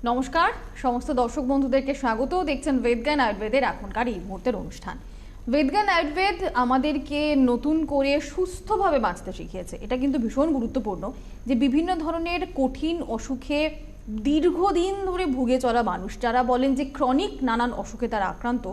নমস্কার সমস্ত দর্শক বন্ধুদেরকে স্বাগত। দেখছেন বেদজ্ঞান আয়ুর্বেদের এখনকার এই মুহূর্তের অনুষ্ঠান। বেদজ্ঞান আয়ুর্বেদ আমাদেরকে নতুন করে সুস্থভাবে বাঁচতে শিখিয়েছে। এটা কিন্তু ভীষণ গুরুত্বপূর্ণ যে বিভিন্ন ধরনের কঠিন অসুখে দীর্ঘদিন ধরে ভুগে চলা মানুষ যারা বলেন যে ক্রনিক নানান অসুখে তারা আক্রান্ত,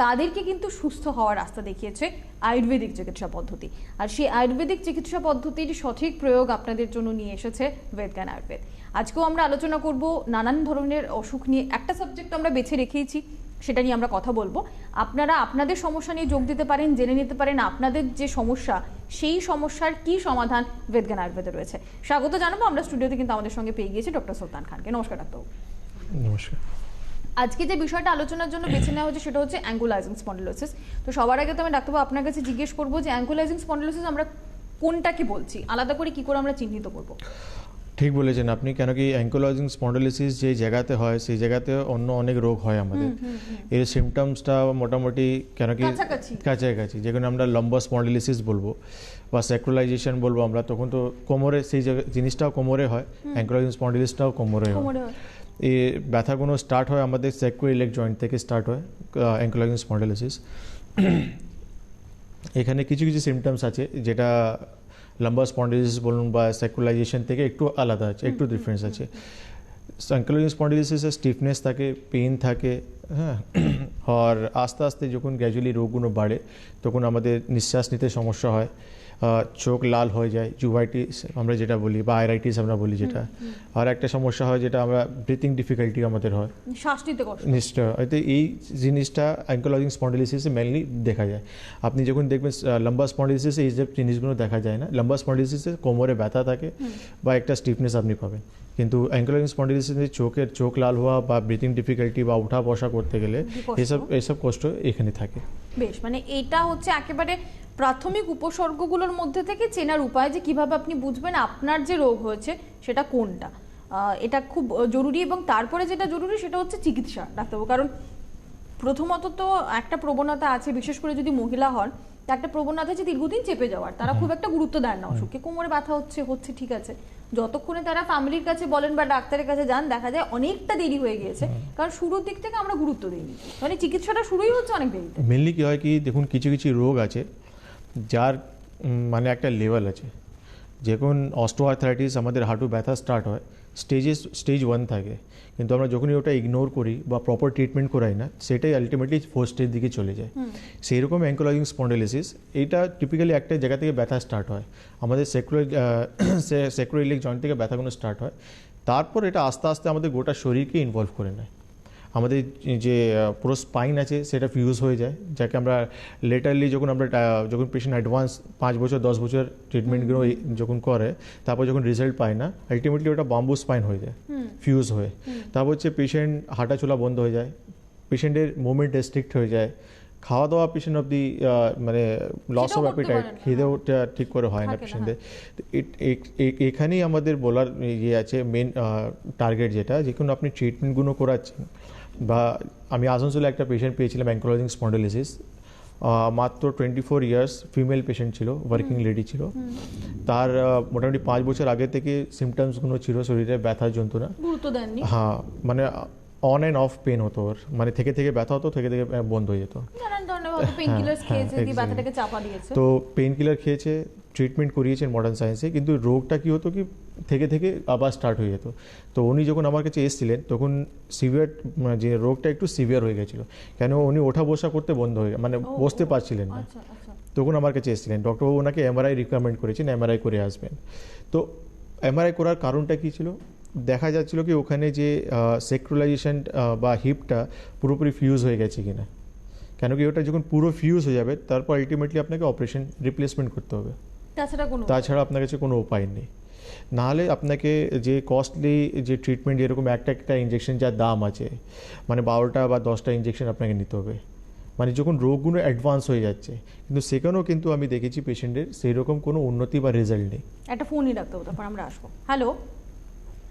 তাদেরকে কিন্তু সুস্থ হওয়ার রাস্তা দেখিয়েছে আয়ুর্বেদিক চিকিৎসা পদ্ধতি। আর সেই আয়ুর্বেদিক চিকিৎসা পদ্ধতির সঠিক প্রয়োগ আপনাদের জন্য নিয়ে এসেছে বেদজ্ঞান আয়ুর্বেদ। আজকেও আমরা আলোচনা করব নানান ধরনের অসুখ নিয়ে। একটা সাবজেক্ট আমরা বেছে রেখেছি, সেটা নিয়ে আমরা কথা বলবো। আপনারা আপনাদের সমস্যা নিয়ে যোগ দিতে পারেন, জেনে নিতে পারেন আপনাদের যে সমস্যা সেই সমস্যার কি সমাধান বেদজ্ঞান আয়ুর্বেদে রয়েছে। স্বাগত জানাবো। আমরা স্টুডিওতে কিন্তু আমাদের সঙ্গে পেয়ে গিয়েছি ডক্টর সুলতান খানকে। নমস্কার ডাক্তারবাবু। নমস্কার। আজকে যে বিষয়টা আলোচনার জন্য বেছে নেওয়া হয়েছে সেটা হচ্ছে অ্যাঙ্কোলাইজিং স্পন্ডিলোসিস। তো সবার আগে তো আমি ডাক্তারবাবু আপনার কাছে জিজ্ঞেস করবো যে অ্যাঙ্কোলাইজিং স্পন্ডিলোসিস আমরা কোনটাকে বলছি, আলাদা করে কি করে আমরা চিহ্নিত করব? ঠিক বলেছেন আপনি, কেন কি অ্যাঙ্কোলজিং স্পন্ডিলোসিস যে জায়গাতে হয় সেই জায়গাতে অন্য অনেক রোগ হয় আমাদের। এর সিমটমসটা মোটামুটি কেন কি কাছাকাছি, যেখানে আমরা লম্বার স্পন্ডিলোসিস বলবো বা স্যাক্রোলাইজেশন বলবো আমরা, তখন তো কোমরে সেই জিনিসটাও কোমরে হয়, অ্যাঙ্কোলজিং স্পন্ডিলোসিসটাও কোমরে হয়। এই ব্যথাগুলো স্টার্ট হয় আমাদের স্যাক্রোইলেক জয়েন্ট থেকে স্টার্ট হয় অ্যাঙ্কোলজিং স্পন্ডিলোসিস। এখানে কিছু কিছু সিমটমস আছে যেটা লাম্বার স্পন্ডিলোসিস বলুন বা স্যাক্রোলাইজেশন থেকে একটু আলাদা আছে, একটু ডিফারেন্স আছে। অ্যাঙ্কোলজিং স্পন্ডিলোসিসে স্টিফনেস থাকে, পেইন থাকে, হ্যাঁ, আর আস্তে আস্তে যখন গ্র্যাজুয়ালি রোগগুলো বাড়ে তখন আমাদের নিঃশ্বাস নিতে সমস্যা হয়, চোখ লাল হয়ে যায়, জুভাইটিস আমরা যেটা বলি বা আইরাইটিস আমরা বলি যেটা। আর একটা সমস্যা হয় যেটা আমরা ব্রিথিং ডিফিকাল্টি আমাদের হয়, শ্বাস নিতে কষ্ট। নিশ্চয়, হয়তো এই জিনিসটা অ্যাঙ্কোলজিং স্পন্ডিলোসিসে মেনলি দেখা যায়। আপনি যখন দেখবেন লাম্বার স্পন্ডিলোসিসে এই যে জিনিসগুলো দেখা যায় না। লাম্বার স্পন্ডিলোসিসে কোমরে ব্যথা থাকে বা একটা স্টিফনেস আপনি পাবেন, কিন্তু অ্যাঙ্কোলজিং স্পন্ডিলোসিসে চোখ লাল হওয়া বা ব্রিথিং ডিফিকাল্টি বা উঠা বসা করতে গেলে এসব কষ্ট এখানে থাকে। বেশ, মানে এটা হচ্ছে একেবারে প্রাথমিক উপসর্গগুলোর মধ্যে থেকে চেনার উপায় যে কিভাবে আপনি বুঝবেন আপনার যে রোগ হয়েছে সেটা কোনটা। এটা খুব জরুরি। এবং তারপরে যেটা জরুরি সেটা হচ্ছে চিকিৎসা ডাক্তারবাবু। কারণ প্রথমত তো একটা প্রবণতা আছে, বিশেষ করে যদি মহিলা হন, একটা প্রবণতা আছে দীর্ঘদিন চেপে যাওয়ার। তারা খুব একটা গুরুত্ব দেন না অসুখকে। কোমরে ব্যথা হচ্ছে ঠিক আছে, যতক্ষণে তারা ফ্যামিলির কাছে বলেন বা ডাক্তারের কাছে যান দেখা যায় অনেকটা দেরি হয়ে গিয়েছে, কারণ শুরুর দিক থেকে আমরা গুরুত্ব দিইনি। মানে চিকিৎসাটা শুরুই হচ্ছে অনেক দেরিতে। মেনলি কি হয় কি, দেখুন কিছু কিছু রোগ আছে যার মানে একটা লেভেল আছে। যখন অস্টিওআর্থ্রাইটিস আমাদের হাঁটু ব্যথা স্টার্ট হয় স্টেজ 1 থাকে, কিন্তু আমরা যখনই ওটা ইগনোর করি বা প্রপার ট্রিটমেন্ট করাই না, সেটাই আলটিমেটলি 4th স্টেজ দিকে চলে যায়। সেই রকম অ্যাঙ্কোলজিং স্পন্ডিলোসিস এইটা টিপিক্যালি একটা জায়গা থেকে ব্যথা স্টার্ট হয়, আমাদের স্যাক্রোইলেক জয়েন্ট থেকে ব্যথাগুলো স্টার্ট হয়। তারপর এটা আস্তে আস্তে আমাদের গোটা শরীরকে ইনভলভ করে নেয়। আমাদের যে পুরো স্পাইন আছে সেটা ফিউজ হয়ে যায়, যাকে আমরা লেটারলি যখন পেশেন্ট অ্যাডভান্স 5 বছর 10 বছর ট্রিটমেন্টগুলো যখন করে, তারপর যখন রেজাল্ট পায় না, আলটিমেটলি ওটা বাম্বু স্পাইন হয়ে যায়, ফিউজ হয়ে। তারপর হচ্ছে পেশেন্ট হাঁটাচলা বন্ধ হয়ে যায়, পেশেন্টের মুভমেন্ট রেস্ট্রিক্ট হয়ে যায়, খাওয়া দাওয়া পেশেন্ট অব দি মানে লস অফ অ্যাপিটাইট, খিদেও ঠিক করে হয় না পেশেন্টের। এখানেই আমাদের বলার ইয়ে আছে মেন টার্গেট, যেটা যখন আপনি ট্রিটমেন্টগুলো করাচ্ছেন। বা আমি আসানসোলে একটা পেশেন্ট পেয়েছিলাম অ্যাঙ্কোলজিং স্পন্ডিলোসিস, মাত্র 24 ইয়ার্স, ফিমেল পেশেন্ট ছিল, ওয়ার্কিং লেডি ছিল। তার মোটামুটি 5 বছর আগে থেকে সিমটমসগুলো ছিল শরীরে ব্যথার যন্ত্রণা, হ্যাঁ, মানে অন অ্যান্ড অফ পেন হতো ওর, মানে থেকে থেকে ব্যথা হতো, থেকে থেকে বন্ধ হয়ে যেত। তো পেন কিলার খেয়েছে, ট্রিটমেন্ট করিয়েছেন মডার্ন সায়েন্সে, কিন্তু রোগটা কি হতো কি থেকে থেকে আবার স্টার্ট হয়ে যেত। তো উনি যখন আমার কাছে এসেছিলেন তখন সিভিয়ার, যে রোগটা একটু সিভিয়ার হয়ে গেছিলো, কেন উনি ওঠা বসা করতে বন্ধ হয়ে, মানে বসতে পারছিলেন না। তখন আমার কাছে এসেছিলেন, ডক্টরবাবু ওনাকে এমআরআই রিকমেন্ড করেছেন, এমআরআই করে আসবেন। তো এমআরআই করার কারণটা কী ছিল, দেখা যাচ্ছিল কি ওখানে যে স্যাক্রোলাইজেশন বা হিপটা পুরোপুরি ফিউজ হয়ে গেছে কিনা। কেন কি ওটা যখন পুরো ফিউজ হয়ে যাবে তারপর আলটিমেটলি আপনাকে অপারেশন রিপ্লেসমেন্ট করতে হবে, তাছাড়া আপনার কাছে কোনো উপায় নেই। নাহলে আপনাকে যে কস্টলি যে ট্রিটমেন্ট, যেরকম একটা ইঞ্জেকশন যার দাম আছে, মানে 12টা বা 10টা ইঞ্জেকশন আপনাকে নিতে হবে, মানে যখন রোগগুলো অ্যাডভান্স হয়ে যাচ্ছে। কিন্তু সেখানেও কিন্তু আমি দেখেছি পেশেন্টের সেই রকম কোনো উন্নতি বা রেজাল্ট নেই। একটা ফোনই রাখতে হবে, তারপর আমরা আসবো। হ্যালো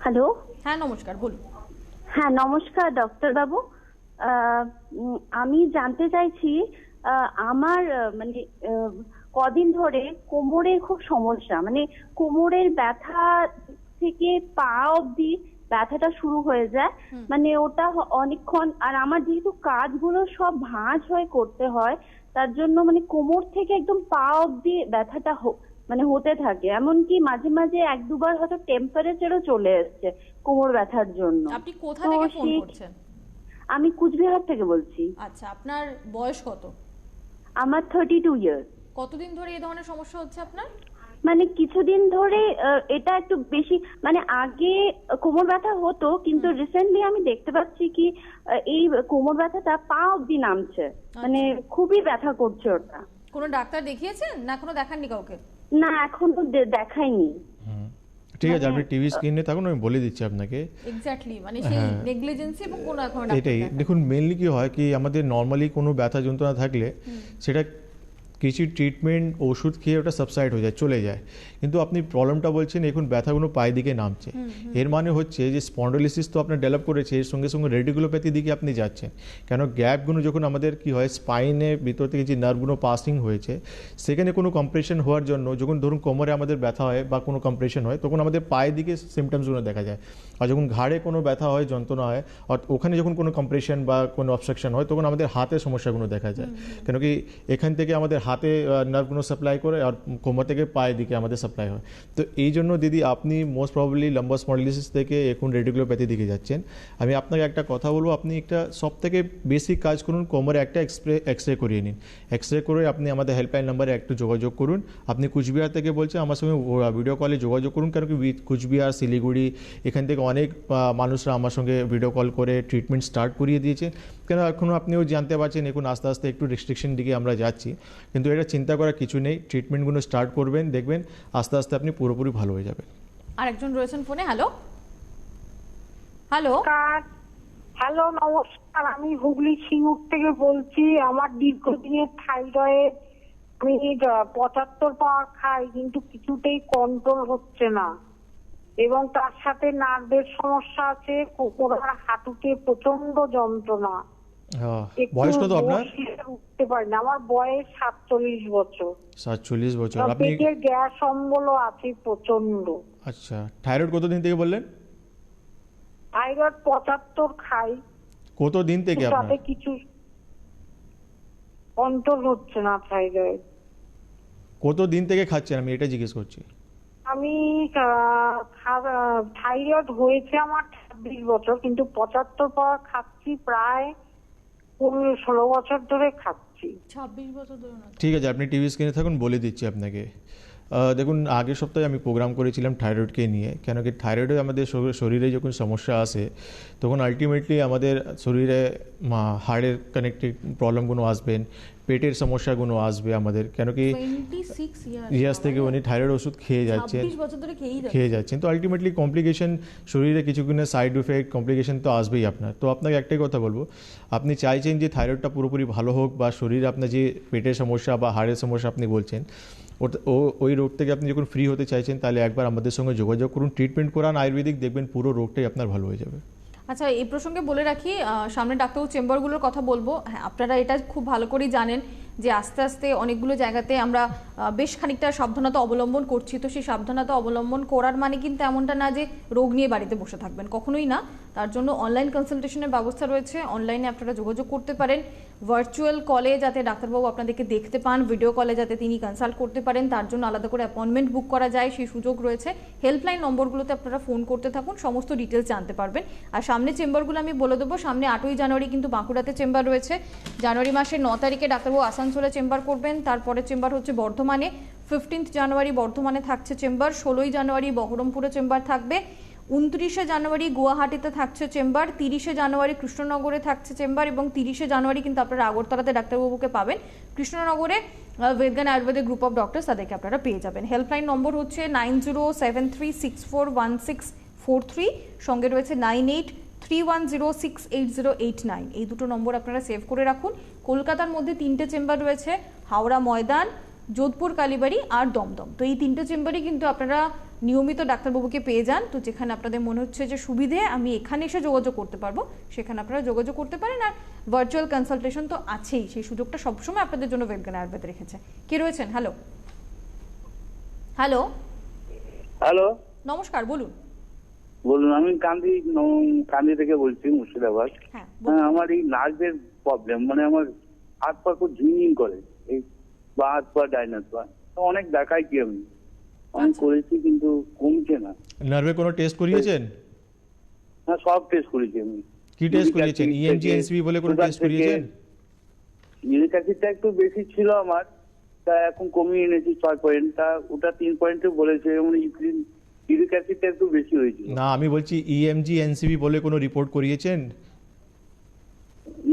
হ্যালো, হ্যাঁ নমস্কার, বলুন। হ্যাঁ নমস্কার ডক্টর বাবু। আমি জানতে চাইছি, আমার মানে কদিন ধরে কোমরে খুব সমস্যা, মানে কোমরের ব্যথা থেকে পা অবধি ব্যথাটা শুরু হয়ে যায়। মানে ওটা অনেকক্ষণ, আর আমার যেহেতু কাজগুলো সব ভাঁজ হয়ে করতে হয়, তার জন্য মানে কোমর থেকে একদম পা অব্দি ব্যথাটা মানে হতে থাকে। এমনকি মাঝে মাঝে 1-2 বার হয়তো টেম্পারেচারও চলে এসছে কোমর ব্যথার জন্য। আপনি কোথা তো থেকে ফোন করছেন? আমি কুচবিহার থেকে বলছি। আচ্ছা, আপনার বয়স কত? আমার 32 ইয়ার্স। কতদিন ধরে এই ধরনের সমস্যা হচ্ছে আপনার? মানে কিছুদিন ধরে এটা একটু বেশি, মানে আগে কোমর ব্যথা হতো, কিন্তু রিসেন্টলি আমি দেখতে পাচ্ছি কি এই কোমর ব্যথাটা পা অব্দি নামছে, মানে খুবই ব্যথা করছে ওটা। কোনো ডাক্তার দেখিয়েছেন না এখনো দেখাননি কাউকে? না, এখনো দেখাইনি। ঠিক আছে, আপনি টিভি স্ক্রিনে থাকুন, আমি বলে দিচ্ছি আপনাকে। এক্স্যাক্টলি, মানে সেই নেগলিজেন্সি এবং কোনো এখনো এটাই দেখুন, মেনলি কি হয় কি আমাদের নর্মালি কোনো ব্যথা যন্ত্রণা থাকলে সেটা কিছু ট্রিটমেন্ট ওষুধ খেয়ে ওটা সাবসাইড হয়ে যায়, চলে যায়। কিন্তু আপনি প্রবলেমটা বলছেন এখন ব্যথাগুলো পায়ের দিকে নামছে, এর মানে হচ্ছে যে স্পন্ডোলিসিস তো আপনার ডেভেলপ করেছে, এর সঙ্গে সঙ্গে রেডিকুলোপ্যাথি দিকে আপনি যাচ্ছেন। কেন গ্যাপগুলো যখন আমাদের কি হয় স্পাইনের ভিতর থেকে যে নার্ভগুলো পাসিং হয়েছে সেখানে কোনো কম্প্রেশন হওয়ার জন্য, যখন ধরুন কোমরে আমাদের ব্যথা হয় বা কোনো কম্প্রেশন হয়, তখন আমাদের পায়ের দিকে সিমটমসগুলো দেখা যায়। আর যখন ঘাড়ে কোনো ব্যথা হয়, যন্ত্রণা হয়, আর ওখানে যখন কোনো কম্প্রেশন বা কোনো অবস্ট্রাকশন হয়, তখন আমাদের হাতের সমস্যাগুলো দেখা যায়। কেন কি এখান থেকে আমাদের হাতে নার্ভগুলো সাপ্লাই করে আর কোমর থেকে পায়ের দিকে আমাদের সাপ্লাই হয়। তো এই জন্য দিদি আপনি মোস্ট প্রবাবলি লাম্বার স্পন্ডিলোসিস থেকে এখন রেডিকুলোপ্যাথি দিকে যাচ্ছেন। আমি আপনাকে একটা কথা বলবো, আপনি একটা সব থেকে বেসিক কাজ করুন, কোমরে একটা এক্স রে করিয়ে নিন। এক্স রে করে আপনি আমাদের হেল্পলাইন নাম্বারে একটু যোগাযোগ করুন। আপনি কুচবিহার থেকে বলছেন, আমার সঙ্গে ভিডিও কলে যোগাযোগ করুন, কারণ কি কুচবিহার, শিলিগুড়ি এখান থেকে অনেক মানুষরা আমার সঙ্গে ভিডিও কল করে ট্রিটমেন্ট স্টার্ট করিয়ে দিয়েছে। কেন এখনও আপনিও জানতে পারছেন এখন আস্তে আস্তে একটু রেস্ট্রিকশন দিকে আমরা যাচ্ছি, কিন্তু এটা চিন্তা করার কিছু নেই। ট্রিটমেন্টগুলো স্টার্ট করবেন, দেখবেন আস্তে আস্তে আপনি পুরোপুরি ভালো হয়ে যাবেন। আর একজন রয়েছেন ফোনে। হ্যালো হ্যালো হ্যালো, নমস্কার। আমি হুগলি সিঙ্গুর থেকে বলছি। আমার দীর্ঘদিনের থাইরয়েড, আমি 75 পাওয়ার খাই, কিন্তু কিছুতেই কন্ট্রোল হচ্ছে না, এবং তার সাথে নার্ভের সমস্যা আছে, কোমর আর হাঁটুতে প্রচন্ড যন্ত্রণা। বয়স কত আপনার? উঠতে পারি না। আমার বয়স 47 বছর। 47 বছর। আপনি পেটের গ্যাস অম্বলও আছে প্রচন্ড। আচ্ছা, থাইরয়েড কতদিন থেকে বললেন? থাইরয়েড 75 খাই। কতদিন থেকে আপনার? তাতে কিছু কন্ট্রোল হচ্ছে না থাইরয়েড। কতদিন থেকে খাচ্ছেন আমি এটা জিজ্ঞেস করছি। আমি থাইরয়েড হয়েছে আমার 26 বছর, কিন্তু 75 পাওয়ার খাচ্ছি প্রায় 15-16 বছর ধরে খাচ্ছি। 26 বছর ধরে না? ঠিক আছে, আপনি টিভি স্ক্রিনে থাকুন, বলে দিচ্ছি আপনাকে। দেখুন, আগের সপ্তাহে আমি প্রোগ্রাম করেছিলাম থাইরয়েডকে নিয়ে। কেন কি থাইরয়েডে আমাদের শরীরে যখন সমস্যা আসে, তখন আলটিমেটলি আমাদের শরীরে হাড়ের কানেক্টেড প্রবলেমগুলো আসবেন, পেটের সমস্যাগুলো আসবে আমাদের। কেন কি 26 ইয়ার্স থেকে উনি থাইরয়েড ওষুধ খেয়ে যাচ্ছেন, 26 বছর ধরে খেয়ে যাচ্ছেন। তো আলটিমেটলি কমপ্লিকেশন, শরীরে কিছুক্ষণের সাইড ইফেক্ট, কমপ্লিকেশন তো আসবেই আপনার। তো আপনাকে একটাই কথা বলবো, আপনি চাইছেন যে থাইরয়েডটা পুরোপুরি ভালো হোক, বা শরীরে আপনার যে পেটের সমস্যা বা হাড়ের সমস্যা আপনি বলছেন, ওই রোগ থেকে আপনি যখন ফ্রি হতে চাইছেন, তাহলে একবার আমাদের সঙ্গে যোগাযোগ করুন, ট্রিটমেন্ট করান আয়ুর্বেদিক, দেখবেন পুরো রোগটাই আপনার ভালো হয়ে যাবে। আচ্ছা, এই প্রসঙ্গে বলে রাখি, সামনে ডাক্তারবাবু চেম্বারগুলোর কথা বলবো। হ্যাঁ, আপনারা এটা খুব ভালো করেই জানেন যে আস্তে আস্তে অনেকগুলো জায়গাতে আমরা বেশ খানিকটা সাবধানতা অবলম্বন করছি। তো সেই সাবধানতা অবলম্বন করার মানে কিন্তু এমনটা না যে রোগ নিয়ে বাড়িতে বসে থাকবেন, কখনোই না। তার জন্য অনলাইন কনসালটেশনের ব্যবস্থা রয়েছে, অনলাইনে আপনারা যোগাযোগ করতে পারেন। ভার্চুয়াল কলে যাতে ডাক্তারবাবু আপনাদেরকে দেখতে পান, ভিডিও কলে যাতে তিনি কনসাল্ট করতে পারেন, তার জন্য আলাদা করে অ্যাপয়েন্টমেন্ট বুক করা যায়, সেই সুযোগ রয়েছে। হেল্পলাইন নম্বরগুলোতে আপনারা ফোন করতে থাকুন, সমস্ত ডিটেলস জানতে পারবেন। আর সামনে চেম্বারগুলো আমি বলে দেবো। সামনে 8ই জানুয়ারি কিন্তু বাঁকুড়াতে চেম্বার রয়েছে। জানুয়ারি মাসের 9 তারিখে ডাক্তারবাবু আসানসোলে চেম্বার করবেন। তারপরে চেম্বার হচ্ছে বর্ধমানে, 15 জানুয়ারি বর্ধমানে থাকছে চেম্বার, 16 জানুয়ারি বহরমপুরে চেম্বার থাকবে, 29 জানুয়ারি গুয়াহাটিতে থাকছে চেম্বার, 30 জানুয়ারি কৃষ্ণনগরে থাকছে চেম্বার, এবং 30 জানুয়ারি কিন্তু আপনারা আগরতলাতে ডাক্তারবাবুকে পাবেন। কৃষ্ণনগরে ভেদগান আয়ুর্বেদিক গ্রুপ অফ ডক্টরস, তাদেরকে আপনারা পেয়ে যাবেন। হেল্পলাইন নম্বর হচ্ছে 9073641643, সঙ্গে রয়েছে 9831068089। এই দুটো নম্বর আপনারা সেভ করে রাখুন। কলকাতার মধ্যে 3টে চেম্বার রয়েছে, হাওড়া ময়দান, যোধপুর কালীবাড়ি আর দমদম। তো এই 3টে চেম্বারই কিন্তু আপনারা নিয়মিত ডাক্তারবাবুকে পেয়ে যান। তো যেখানে আপনাদের মনে হচ্ছে যে সুবিধে আমি এখানে এসে যোগাযোগ করতে পারবো, সেখানে আপনারা যোগাযোগ করতে পারেন। আর ভার্চুয়াল কনসালটেশন তো আছেই, সেই সুযোগটা সবসময় আপনাদের জন্য ভেদগান আয়ুর্বেদ রেখেছে। কে রয়েছেন? হ্যালো হ্যালো হ্যালো, নমস্কার, বলুন। বলুন, আমি কান্দি থেকে বলছি, মুর্শিদাবাদ। হ্যাঁ আমার এই নার্ভের প্রবলেম, মানে আমার হাত পা খুব ঝিনঝিন করে, এই বা হাত পা ডাইনাস পা। অনেক দেখাই কি আমি অনেক করেছি কিন্তু কমছে না। নার্ভে কোনো টেস্ট করিয়েছেন? হ্যাঁ, সব টেস্ট করেছি আমি। কি টেস্ট করিয়েছেন? ইএমজি এনসিবি বলে কোনো টেস্ট করিয়েছেন? ইউরিক অ্যাসিডটা একটু বেশি ছিল আমার, তা এখন কমিয়ে এনেছি 6 পয়েন্ট, তা ওটা 3 পয়েন্টে বলেছে। মানে ইউরিক অ্যাসিডটা একটু বেশি হয়েছিল। না, আমি বলছি ইএমজি এনসিবি বলে কোনো রিপোর্ট করিয়েছেন?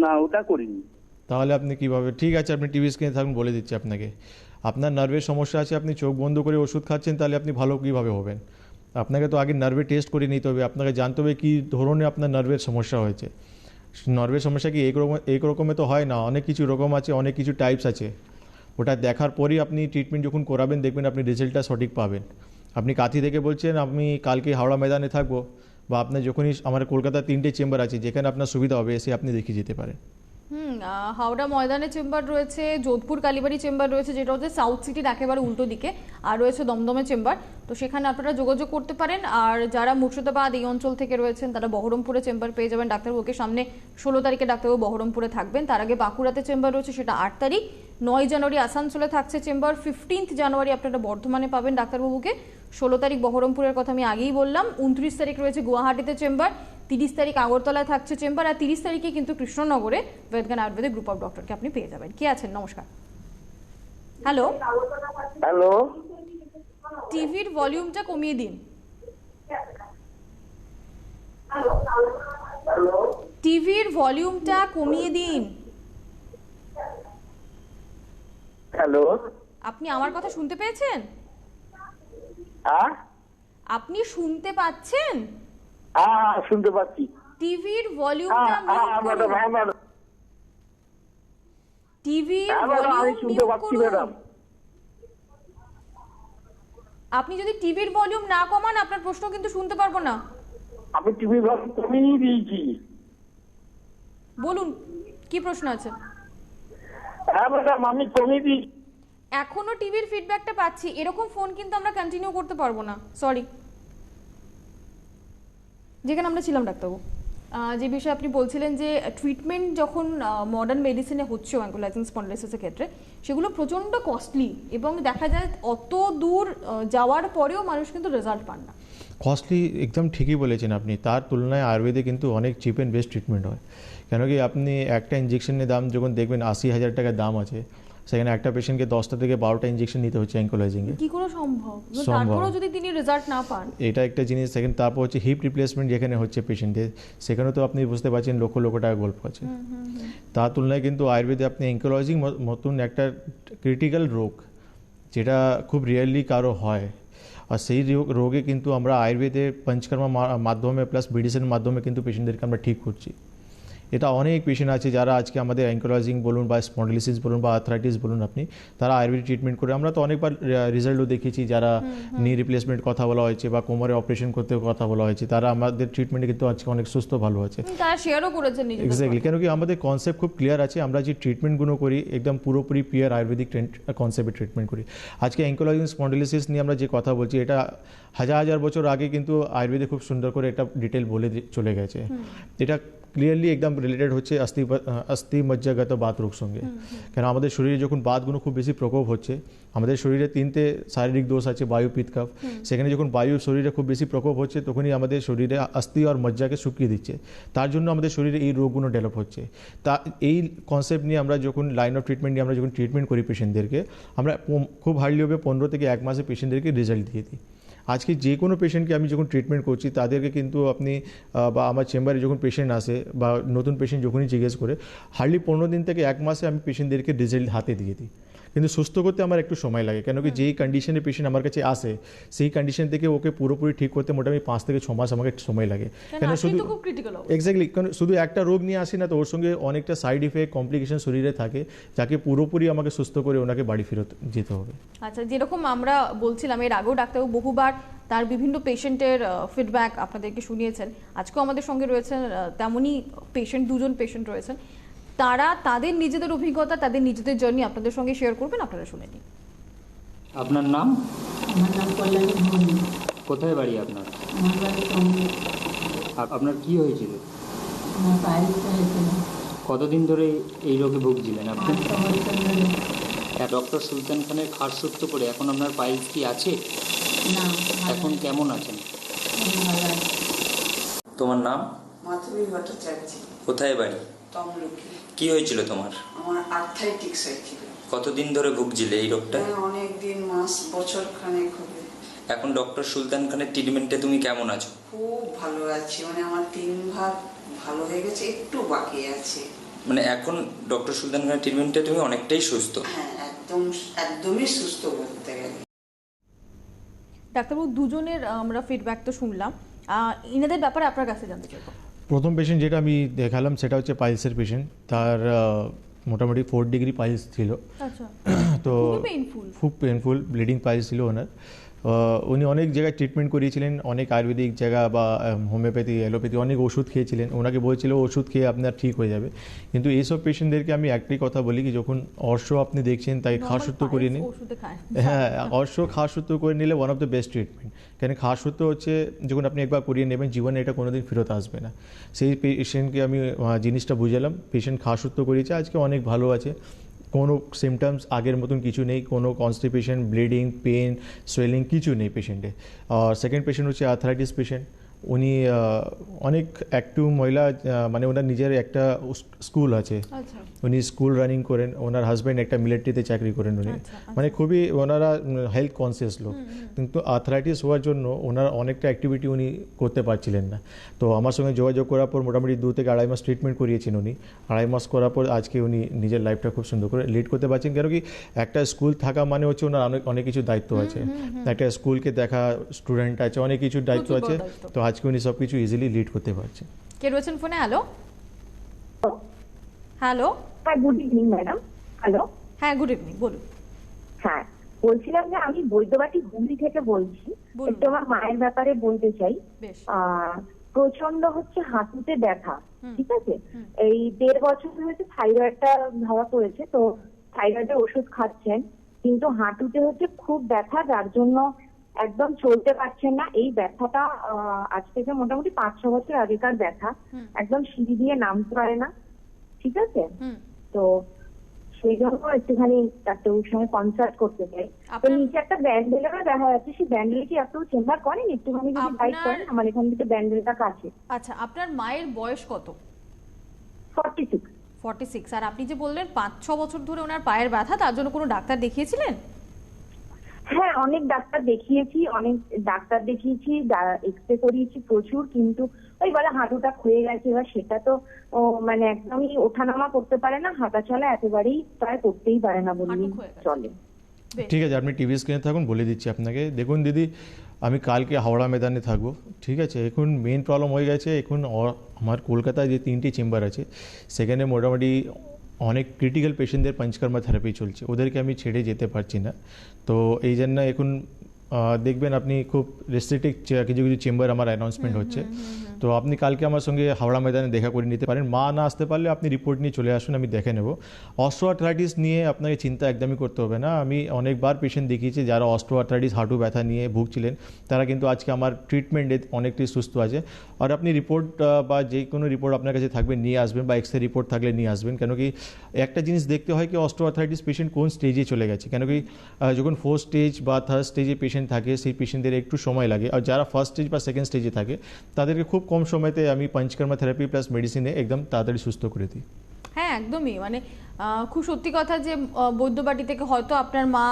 না, ওটা করিনি। তাহলে আপনি কিভাবে? ঠিক আছে, আপনি টিভি স্ক্রিনে থাকুন, বলে দিচ্ছি আপনাকে। আপনার নার্ভের সমস্যা আছে, আপনি চোখ বন্ধ করে ওষুধ খাচ্ছেন, তাহলে আপনি ভালো কীভাবে হবেন? আপনাকে তো আগে নার্ভে টেস্ট করে নিতে হবে, আপনাকে জানতে হবে কী ধরনের আপনার নার্ভের সমস্যা হয়েছে। নার্ভের সমস্যা কি এক রকমে তো হয় না, অনেক কিছু রকম আছে, অনেক কিছু টাইপস আছে। ওটা দেখার পরই আপনি ট্রিটমেন্ট যখন করাবেন, দেখবেন আপনি রেজাল্টটা সঠিক পাবেন। আপনি কাঁথি থেকে বলছেন, আমি কালকে হাওড়া ময়দানে থাকবো, বা আপনার যখনই আমার কলকাতায় 3টে চেম্বার আছে, যেখানে আপনার সুবিধা হবে এসে আপনি দেখিয়ে যেতে পারেন। হাওড়া ময়দানে চেম্বার রয়েছে, যোধপুর কালীবাড়ি চেম্বার রয়েছে, যেটা হচ্ছে সাউথ সিটির একেবারে উল্টো দিকে, আর রয়েছে দমদমে চেম্বার। তো সেখানে আপনারা যোগাযোগ করতে পারেন। আর যারা মুর্শিদাবাদ এই অঞ্চল থেকে রয়েছেন, তারা বহরমপুরে চেম্বার পেয়ে যাবেন ডাক্তারবাবুকে। সামনে 16 তারিখে ডাক্তারবাবু বহরমপুরে থাকবেন। তার আগে বাঁকুড়াতে চেম্বার রয়েছে, সেটা 8 তারিখ। 9 জানুয়ারি আসানসোলে থাকছে চেম্বার। 15 জানুয়ারি আপনারা বর্ধমানে পাবেন ডাক্তারবাবুকে। 16 তারিখ বহরমপুরের কথা আমি আগেই বললাম। 29 তারিখ রয়েছে গুয়াহাটিতে চেম্বার। 30 তারিখ আগরতলায় থাকছে চেম্বার। আর 30 তারিখে কিন্তু কৃষ্ণনগরে বেদজ্ঞান আয়ুর্বেদিক গ্রুপ অফ ডক্টরকে আপনি পেয়ে যাবেন। কে আছেন? নমস্কার। হ্যালো হ্যালো, টিভির ভলিউমটা কমিয়ে দিন। টিভির ভলিউমটা কমিয়ে দিন। হ্যালো, আপনি আমার কথা শুনতে পেয়েছেন? আপনি শুনতে পাচ্ছেন? হ্যাঁ, শুনতে পাচ্ছি। টিভির ভলিউমটা মিউট করুন। টিভির ভলিউম মিউট করুন। আপনি যদি টিভির ভলিউম না কমান, আপনার প্রশ্ন কিন্তু শুনতে পারবো না। আমি টিভির ভলিউম কমিয়ে দিয়েছি। বলুন, কি প্রশ্ন আছে? হ্যাঁ ম্যাডাম, আমি কমিয়ে দিয়েছি। এখনো টিভির ফিডব্যাকটা পাচ্ছি। এরকম ফোন কিন্তু আমরা কন্টিনিউ করতে পারবো না, সরি। যেখানে আমরা ছিলাম ডাক্তারবাবু, যে বিষয়ে আপনি বলছিলেন যে ট্রিটমেন্ট যখন মডার্ন মেডিসিনে হচ্ছে অ্যাঙ্কোলাইজিং স্পন্ডিলোসিসের ক্ষেত্রে, সেগুলো প্রচণ্ড কস্টলি, এবং দেখা যায় অত দূর যাওয়ার পরেও মানুষ কিন্তু রেজাল্ট পান না। কস্টলি, একদম ঠিকই বলেছেন আপনি। তার তুলনায় আয়ুর্বেদে কিন্তু অনেক চিপ অ্যান্ড বেস্ট ট্রিটমেন্ট হয়। কেন কি, আপনি একটা ইঞ্জেকশনের দাম যখন দেখবেন 80,000 টাকা দাম আছে, সেখানে একটা পেশেন্টকে 10টা থেকে 12টা ইঞ্জেকশন নিতে হচ্ছে অ্যাঙ্কোলাইজিংয়ে। কি করে সম্ভব? তারপরেও যদি তিনি রেজাল্ট না পান, এটা একটা জিনিস। সেকেন্ড, তারপর হচ্ছে হিপ রিপ্লেসমেন্ট যেখানে হচ্ছে পেশেন্টের, সেখানে তো আপনি বুঝতে পারছেন লক্ষ লক্ষ টাকা গল্প আছে। তার তুলনায় কিন্তু আয়ুর্বেদে আপনি অ্যাঙ্কোলাইজিং মতন একটা ক্রিটিক্যাল রোগ, যেটা খুব রিয়ারলি কারো হয়, আর সেই রোগে কিন্তু আমরা আয়ুর্বেদের পঞ্চকর্মা মাধ্যমে প্লাস মেডিসিনের মাধ্যমে কিন্তু পেশেন্টদেরকে আমরা ঠিক করছি। এটা অনেক পেশেন্ট আছে যারা আজকে আমাদের অ্যাঙ্কোলাইজিং বলুন বা স্পন্ডিলোসিস বলুন বা আর্থ্রাইটিস বলুন, আপনি তারা আয়ুর্বেদিক ট্রিটমেন্ট করে। আমরা তো অনেকবার রেজাল্টও দেখেছি, যারা নি রিপ্লেসমেন্ট কথা বলা হয়েছে বা কোমরে অপারেশন করতে কথা বলা হয়েছে, তারা আমাদের ট্রিটমেন্টে কিন্তু আজকে অনেক সুস্থ ভালো আছে। তারা শেয়ারও করেছেন নিজেদের। এক্স্যাক্টলি, কেন কি আমাদের কনসেপ্ট খুব ক্লিয়ার আছে। আমরা যে ট্রিটমেন্টগুলো করি একদম পুরোপুরি পিওর আয়ুর্বেদিক কনসেপ্টে ট্রিটমেন্ট করি। আজকে অ্যাঙ্কোলাইজিং স্পন্ডিলোসিস নিয়ে আমরা যে কথা বলছি, এটা হাজার হাজার বছর আগে কিন্তু আয়ুর্বেদে খুব সুন্দর করে এটা ডিটেল বলে চলে গেছে। এটা ক্লিয়ারলি একদম রিলেটেড হচ্ছে অস্থি মজ্জাগত বাত রোগ সঙ্গে। কেন আমাদের শরীরে যখন বাতগুলো খুব বেশি প্রকোপ হচ্ছে, আমাদের শরীরে 3টে শারীরিক দোষ আছে, বায়ু, পিত্ত, কফ। সেখানে যখন বায়ু শরীরে খুব বেশি প্রকোপ হচ্ছে, তখনই আমাদের শরীরে অস্থি আর মজ্জাকে শুকিয়ে দিচ্ছে। তার জন্য আমাদের শরীরে এই রোগগুলো ডেভেলপ হচ্ছে। তা এই কনসেপ্ট নিয়ে আমরা যখন লাইন অফ ট্রিটমেন্ট নিয়ে আমরা যখন ট্রিটমেন্ট করি পেশেন্টদেরকে, আমরা খুব হার্ডলি হবে 15 থেকে 1 মাসে পেশেন্টদেরকে রেজাল্ট দিয়ে দিই। আজকে যে কোনো পেশেন্টকে আমি যখন ট্রিটমেন্ট করছি, তাদেরকে কিন্তু আপনি বা আমার চেম্বারে যখন পেশেন্ট আসে বা নতুন পেশেন্ট যখনই জিজ্ঞেস করে, হার্ডলি 15 দিন থেকে 1 মাসে আমি পেশেন্টদেরকে রেজাল্ট হাতে দিয়ে দিই। কিন্তু সুস্থ করতে আমার একটু সময় লাগে, কেন কি যেই কন্ডিশনে পেশেন্ট আমার কাছে আসে, সেই কন্ডিশন থেকে ওকে পুরোপুরি ঠিক করতে মোটামুটি 5 থেকে 6 মাস আমাকে সময় লাগে। কেন শুধু এক্স্যাক্টলি, কারণ শুধু একটা রোগ নিয়ে আসি না তো, ওর সঙ্গে অনেকটা সাইড ইফেক্ট, কমপ্লিকেশন শরীরে থাকে, যাকে পুরোপুরি আমাকে সুস্থ করে ওনাকে বাড়ি ফেরত যেতে হবে। আচ্ছা, যেরকম আমরা বলছিলাম এর আগেও ডাক্তারবাবু বহুবার তার বিভিন্ন পেশেন্টের ফিডব্যাক আপনাদেরকে শুনিয়েছেন। আজকেও আমাদের সঙ্গে রয়েছেন তেমনই পেশেন্ট, 2জন পেশেন্ট রয়েছেন। তারা তাদের নিজেদের অভিজ্ঞতা, তাদের নিজেদের জার্নি আপনাদের সঙ্গে শেয়ার করবেন, আপনারা শুনে নিন। আপনার নাম? আমার নাম কল্যাণী। কোথায় বাড়ি আপনার? আমার বাড়ি কমলে আপনার কি হয়েছিল? আমার পাইলস হয়েছিল। কতদিন ধরে এই রোগে ভুগছিলেন আপনি? 5 বছর ধরে। ডক্টর সুলতান খানের খাটসূত্র করে এখন আপনার পাইলস কি আছে? না, এখন কেমন আছেন? ভালো আছে। তোমার নাম? মাধবী ভট্টাচার্য, কোথায় বাড়ি? তমলুকি। কি হয়েছিল তোমার? আমার আর্থাইটিক্স হয়েছিল। কতদিন ধরে ভুগছিলে এই রোগটা? অনেক দিন, মাস, বছর খানেক হবে। এখন ডক্টর সুলতান খানের ট্রিটমেন্টে তুমি কেমন আছো? খুব ভালো আছি, মানে আমার 3 ভাগ ভালো হয়ে গেছে, একটু বাকি আছে। মানে এখন ডক্টর সুলতান খানের ট্রিটমেন্টে তুমি অনেকটাই সুস্থ? হ্যাঁ, একদমই সুস্থ বলতে গেলে। ডাক্তারবাবু, দুজনের আমরা ফিডব্যাক তো শুনলাম, ইনাদের ব্যাপারে আপনার কাছে জানতে চাইব। প্রথম পেশেন্ট যেটা আমি দেখালাম সেটা হচ্ছে পাইলসের পেশেন্ট। তার মোটামুটি 4 ডিগ্রি পাইলস ছিল। আচ্ছা, তো খুব পেনফুল ব্লিডিং পাইলস ছিল ওনার। উনি অনেক জায়গায় ট্রিটমেন্ট করিয়েছিলেন, অনেক আয়ুর্বেদিক জায়গা বা হোমিওপ্যাথি, অ্যালোপ্যাথি অনেক ওষুধ খেয়েছিলেন। ওনাকে বলছিল ওষুধ খেয়ে আপনার ঠিক হয়ে যাবে, কিন্তু এইসব পেশেন্টদেরকে আমি একটাই কথা বলি কি যখন অর্শ আপনি দেখছেন তাই খাসূত্র করিয়ে নিন। হ্যাঁ, অর্শ খাসূত্র করে নিলে one of the best treatment. কেন খাসূত্র হচ্ছে যখন আপনি একবার করিয়ে নেবেন জীবনে এটা কোনোদিন ফেরত আসবে না। সেই পেশেন্টকে আমি জিনিসটা বুঝালাম, পেশেন্ট খাসূত্র করিয়েছে, আজকে অনেক ভালো আছে, কোনো সিমটমস আগের মতন কিছু নেই, কোনো কনস্টিপেশন, ব্লিডিং, পেন, সোয়েলিং কিছু নেই পেশেন্টে। আর সেকেন্ড পেশেন্ট হচ্ছে আর্থ্রাইটিস পেশেন্ট। উনি অনেক অ্যাক্টিভ মহিলা, মানে ওনার নিজের একটা স্কুল আছে, উনি স্কুল রানিং করেন, ওনার হাজব্যান্ড একটা মিলিটারিতে চাকরি করেন উনি, মানে খুবই ওনারা হেলথ কনসিয়াস লোক। কিন্তু আর্থ্রাইটিস হওয়ার জন্য ওনার অনেকটা অ্যাক্টিভিটি উনি করতে পারছিলেন না। তো আমার সঙ্গে যোগাযোগ করার পর মোটামুটি 2 থেকে 2.5 মাস ট্রিটমেন্ট করিয়েছেন উনি। 2.5 মাস করার পর আজকে উনি নিজের লাইফটা খুব সুন্দর করে লিড করতে পারছেন। কেন কি একটা স্কুল থাকা মানে হচ্ছে ওনার অনেক কিছু দায়িত্ব আছে, একটা স্কুলকে দেখা, স্টুডেন্ট আছে, অনেক কিছু দায়িত্ব আছে। তো আজকে উনি সব কিছু ইজিলি লিড করতে পারছেন। কে রয়েছেন ফোনে? হ্যালো হ্যালো, হ্যাঁ, গুড ইভিনিং ম্যাডাম। হ্যালো, হ্যাঁ গুড ইভিনিং, বলুন। হ্যাঁ, বলছিলাম যে আমি বৈদ্যবাটি হুগলি থেকে বলছি। একটু আমার মায়ের ব্যাপারে বলতে চাই। প্রচন্ড হচ্ছে হাঁটুতে ব্যথা, ঠিক আছে? এই 1.5 বছর হয়েছে থাইরয়েডটা ধরা পড়েছে, তো থাইরয়েডের ওষুধ খাচ্ছেন, কিন্তু হাঁটুতে হচ্ছে খুব ব্যথা, যার জন্য একদম চলতে পারছেন না। এই ব্যথাটা আজ থেকে মোটামুটি 5-6 বছর আগেকার ব্যথা, একদম সিঁড়ি দিয়ে নামতে পারে না, ঠিক আছে? তো সেই জন্য একটুখানি ডাক্তারবাবুর সঙ্গে কনসাল্ট করতে চাই। তো নিচে একটা ব্যান্ডেলেরও দেখা যাচ্ছে, সেই ব্যান্ডেলে কি আপনি চেম্বার করেন? একটুখানি যদি গাইড করেন, আমার এখান থেকে ব্যান্ডেলটা কাছে। আচ্ছা, আপনার মায়ের বয়স কত? 46। আর আপনি যে বললেন 5-6 বছর ধরে ওনার পায়ের ব্যথা, তার জন্য কোনো ডাক্তার দেখিয়েছিলেন? হ্যাঁ, অনেক ডাক্তার দেখিয়েছি, এক্সরে করিয়েছি প্রচুর, কিন্তু ওই বলে হাঁটুটা ক্ষয়ে গেছে। এবার সেটা তো মানে একদমই ওঠানামা করতে পারে না, হাঁটা চলা একেবারেই প্রায় করতেই পারে না বললেই চলে। ঠিক আছে, আপনি টিভি স্ক্রিনে থাকুন, বলে দিচ্ছি আপনাকে। দেখুন দিদি, আমি কালকে হাওড়া ময়দানে থাকবো, ঠিক আছে? এখন মেন প্রবলেম হয়ে গেছে, এখন আমার কলকাতায় যে 3টি চেম্বার আছে সেখানে মোটামুটি অনেক ক্রিটিক্যাল পেশেন্টদের পঞ্চকর্মা থেরাপি চলছে, ওদেরকে আমি ছেড়ে যেতে পারছি না। তো এই জন্য এখন দেখবেন আপনি খুব রেস্ট্রিক্টেড কিছু কিছু চেম্বার আমার অ্যানাউন্সমেন্ট হচ্ছে। তো আপনি কালকে আমার সঙ্গে হাওড়া ময়দানে দেখা করে নিতে পারেন। মা না আসতে পারলে আপনি রিপোর্ট নিয়ে চলে আসুন, আমি দেখে নেব। অস্টিওআর্থ্রাইটিস নিয়ে আপনাকে চিন্তা একদমই করতে হবে না। আমি অনেকবার পেশেন্ট দেখিয়েছি যারা অস্টিওআর্থ্রাইটিস, হাঁটু ব্যথা নিয়ে ভুগছিলেন, তারা কিন্তু আজকে আমার ট্রিটমেন্টে অনেকটাই সুস্থ আছে। আর আপনি রিপোর্ট বা যে কোনো রিপোর্ট আপনার কাছে থাকবে নিয়ে আসবেন, বা এক্সরে রিপোর্ট থাকলে নিয়ে আসবেন। কেন কি একটা জিনিস দেখতে হয় কি অস্টিওআর্থ্রাইটিস পেশেন্ট কোন স্টেজে চলে গেছে। কেন কি যখন 4th স্টেজ বা 3rd স্টেজে পেশেন্ট থাকে সেই পেশেন্টদের একটু সময় লাগে, আর যারা 1st স্টেজ বা 2nd স্টেজে থাকে তাদেরকে খুব কম সময়তে আমি পঞ্চকর্মা থেরাপি প্লাস মেডিসিনে একদম তাড়াতাড়ি সুস্থ করে দিই। হ্যাঁ, একদমই, মানে খুব সত্যি কথা যে বৈদ্যবাটি থেকে হয়তো আপনার মা,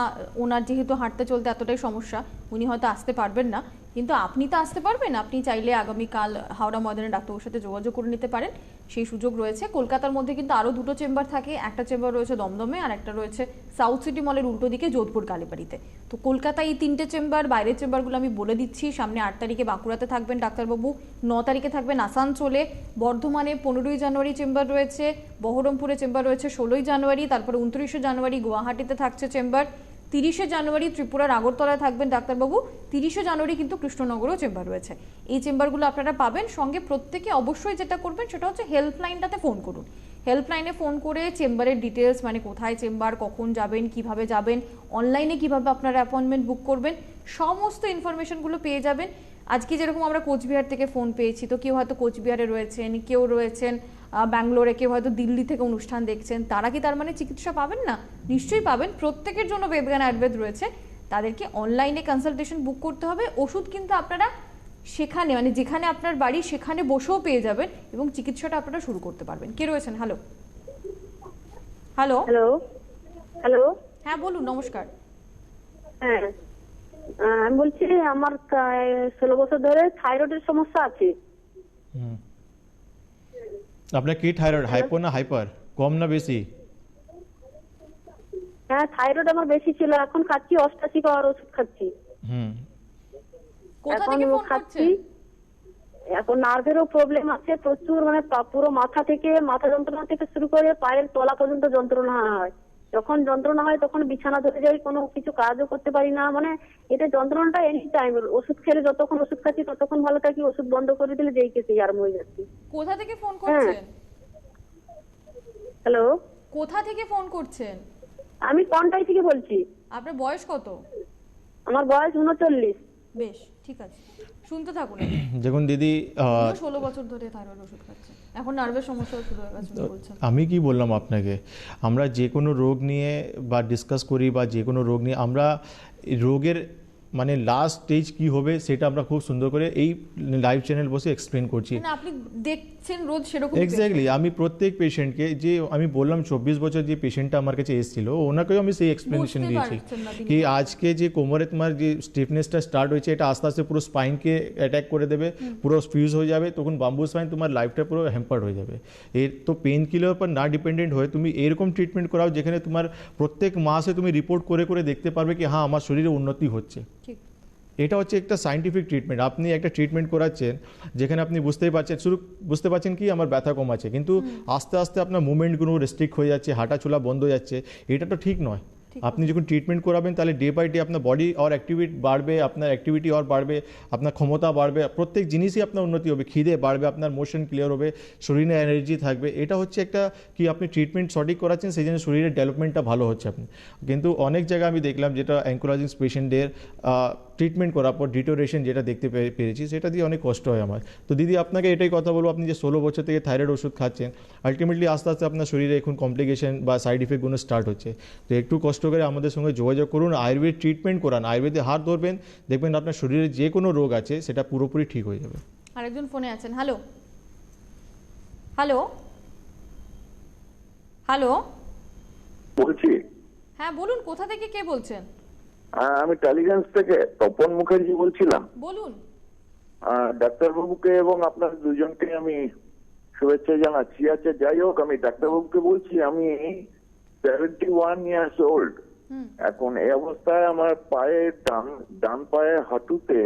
ওনার যেহেতু হাঁটতে চলতে এতটাই সমস্যা, উনি হয়তো আসতে পারবেন না, কিন্তু আপনি তো আসতে পারবেন। আপনি চাইলে আগামীকাল হাওড়া ময়দানে ডাক্তারবাবুর সাথে যোগাযোগ করে নিতে পারেন, সেই সুযোগ রয়েছে। কলকাতার মধ্যে কিন্তু আরও 2টো চেম্বার থাকে, একটা চেম্বার রয়েছে দমদমে আর একটা রয়েছে সাউথ সিটি মলের উল্টো দিকে যোধপুর কালীবাড়িতে। তো কলকাতায় এই 3টে চেম্বার, বাইরের চেম্বারগুলো আমি বলে দিচ্ছি। সামনে 8 তারিখে বাঁকুড়াতে থাকবেন ডাক্তারবাবু, 9 তারিখে থাকবেন আসানসোলে, বর্ধমানে 15ই জানুয়ারি চেম্বার রয়েছে, বহরমপুরে চেম্বার রয়েছে 16ই জানুয়ারি, তারপরে 29শে জানুয়ারি গুয়াহাটিতে থাকছে চেম্বার, 30শে জানুয়ারি ত্রিপুরার আগরতলায় থাকবেন ডাক্তারবাবু, 30শে জানুয়ারি কিন্তু কৃষ্ণনগরেও চেম্বার রয়েছে। এই চেম্বারগুলো আপনারা পাবেন। সঙ্গে প্রত্যেকে অবশ্যই যেটা করবেন সেটা হচ্ছে হেল্পলাইনটাতে ফোন করুন। হেল্পলাইনে ফোন করে চেম্বারের ডিটেলস, মানে কোথায় চেম্বার, কখন যাবেন, কিভাবে যাবেন, অনলাইনে কিভাবে আপনারা অ্যাপয়েন্টমেন্ট বুক করবেন, সমস্ত ইনফরমেশনগুলো পেয়ে যাবেন। আজকে যেরকম আমরা কোচবিহার থেকে ফোন পেয়েছি, তো কেউ হয়তো কোচবিহারে রয়েছেন, কেউ রয়েছেন ব্যাঙ্গালোরে, কেউ হয়তো দিল্লি থেকে অনুষ্ঠান দেখছেন, তারা কি তার মানে চিকিৎসা পাবেন না? নিশ্চয়ই পাবেন। প্রত্যেকের জন্য বেদজ্ঞান আয়ুর্বেদ রয়েছে। তাদেরকে অনলাইনে কনসালটেশন বুক করতে হবে। ওষুধ কিন্তু আপনারা সেখানে, মানে যেখানে আপনার বাড়ি সেখানে বসেও পেয়ে যাবেন এবং চিকিৎসাটা আপনারা শুরু করতে পারবেন। কে রয়েছেন? হ্যালো হ্যালো হ্যালো হ্যালো হ্যাঁ বলুন, নমস্কার। হ্যাঁ, আমি বলছি আমার 16 বছর ধরে থাইরয়েডের সমস্যা আছে। আপনার কি থাইরয়েড, হাইপো না হাইপার, কম না বেশি? হ্যাঁ, থাইরয়েড আমার বেশি ছিল, এখন খাচ্ছি 88 পাওয়ার ওষুধ খাচ্ছি। কোথা থেকে ফোন করছেন? এখন নার্ভেরও প্রবলেম আছে প্রচুর, মানে পুরো মাথা থেকে, মাথা যন্ত্রণা থেকে শুরু করে পায়ের তলা পর্যন্ত যন্ত্রণা হয়। যখন যন্ত্রণা হয় তখন বিছানা ধরে যাই, কোনো কিছু কাজও করতে পারি না। মানে এটা যন্ত্রণাটা এনি টাইম। ওষুধ খেলে যতক্ষণ ওষুধ খাচ্ছি ততক্ষণ ভালো থাকি, ওষুধ বন্ধ করে দিলে যেই কেসে আরম্ভ হয়ে যাচ্ছে। কোথা থেকে ফোন করছেন? হ্যালো, কোথা থেকে ফোন করছেন? আমি কন্টাই থেকে বলছি। আপনার বয়স কত? আমার বয়স 39। বেশ, ঠিক আছে, শুনতে থাকুন। দেখুন দিদি, 16 বছর ধরে থাইরয়েড ওষুধ খাচ্ছেন, এখন নার্ভের সমস্যা শুরু হয়ে গেছে বলছেন। আমি কি বললাম আপনাকে, আমরা যে কোনো রোগ নিয়ে বা ডিসকাস করি বা যে কোনো রোগ নিয়ে আমরা রোগের মানে লাস্ট স্টেজ কি হবে সেটা আমরা খুব সুন্দর করে এই লাইভ চ্যানেল বসে এক্সপ্লেন করছি। মানে আপনি দেখছেন রোজ সেরকম? এক্স্যাক্টলি, আমি প্রত্যেক পেশেন্টকে, যে আমি বললাম 24 বছর যে পেশেন্টটা আমার কাছে এসেছিল, ওনাকেও আমি সেই এক্সপ্লেনেশন দিয়েছি কি আজকে যে কোমরে তোমার যে স্টিফনেসটা স্টার্ট হয়েছে, এটা আস্তে আস্তে পুরো স্পাইনকে অ্যাটাক করে দেবে, পুরো ফিউজ হয়ে যাবে, তখন বাম্বু স্পাইন তোমার লাইফটা পুরো হ্যাম্পার্ড হয়ে যাবে। এর তো পেন কিলার উপর না ডিপেন্ডেন্ট হয়ে তুমি এরকম ট্রিটমেন্ট করাও যেখানে তোমার প্রত্যেক মাসে তুমি রিপোর্ট করে করে দেখতে পারবে কি হ্যাঁ আমার শরীরে উন্নতি হচ্ছে। এটা হচ্ছে একটা সায়েন্টিফিক ট্রিটমেন্ট। আপনি একটা ট্রিটমেন্ট করাচ্ছেন যেখানে আপনি বুঝতেই পারছেন, শুরু বুঝতে পারছেন কি আমার ব্যথা কমাচ্ছে, কিন্তু আস্তে আস্তে আপনার মুভমেন্টগুলো রেস্ট্রিক্ট হয়ে যাচ্ছে, হাঁটাচলা বন্ধ হয়ে যাচ্ছে। এটা তো ঠিক নয়। আপনি যখন ট্রিটমেন্ট করাবেন তাহলে ডে বাই ডে আপনার বডি আর অ্যাক্টিভিটি বাড়বে, আপনার অ্যাক্টিভিটি আর বাড়বে, আপনার ক্ষমতা বাড়বে, প্রত্যেক জিনিসই আপনার উন্নতি হবে, খিদে বাড়বে, আপনার মোশন ক্লিয়ার হবে, শরীরে এনার্জি থাকবে। এটা হচ্ছে একটা কি আপনি ট্রিটমেন্ট সঠিক করাচ্ছেন, সেই জন্য শরীরের ডেভেলপমেন্টটা ভালো হচ্ছে আপনি। কিন্তু অনেক জায়গায় আমি দেখলাম যেটা অ্যাঙ্কোলজিস্ট পেশেন্টদের ট্রিটমেন্ট করার পর ডিটোরেশন যেটা দেখতে পেরেছি, সেটা দিয়ে অনেক কষ্ট হয় আমার। তো দিদি আপনাকে এটাই কথা বলবো, আপনি যে 16 বছর থেকে থাইরয়েড ওষুধ খাচ্ছেন, আলটিমেটলি আস্তে আস্তে আপনার শরীরে এখন কমপ্লিকেশন বা সাইড ইফেক্টগুলো স্টার্ট হচ্ছে। তো একটু কষ্ট করে আমাদের সঙ্গে যোগাযোগ করুন, আয়ুর্বেদ ট্রিটমেন্ট করান, আয়ুর্বেদে হাত ধরবেন, দেখবেন আপনার শরীরে যে কোনো রোগ আছে সেটা পুরোপুরি ঠিক হয়ে যাবে। আরেকজন ফোনে আছেন। হ্যালো হ্যালো হ্যালো বলছি। হ্যাঁ বলুন, কোথা থেকে কে বলছেন? আমি টালিগঞ্জ থেকে তপন মুখার্জি বলছিলাম। বলুন। ডাক্তারবাবুকে এবং আপনার দুজনকে আমি শুভেচ্ছা জানাচ্ছি। আচ্ছা যাই হোক, আমি ডাক্তারবাবুকে বলছি আমি 71 ইয়ার্স ওল্ড। এখন এই অবস্থায় আমার পায়ে ডান পায়ে হাঁটুতে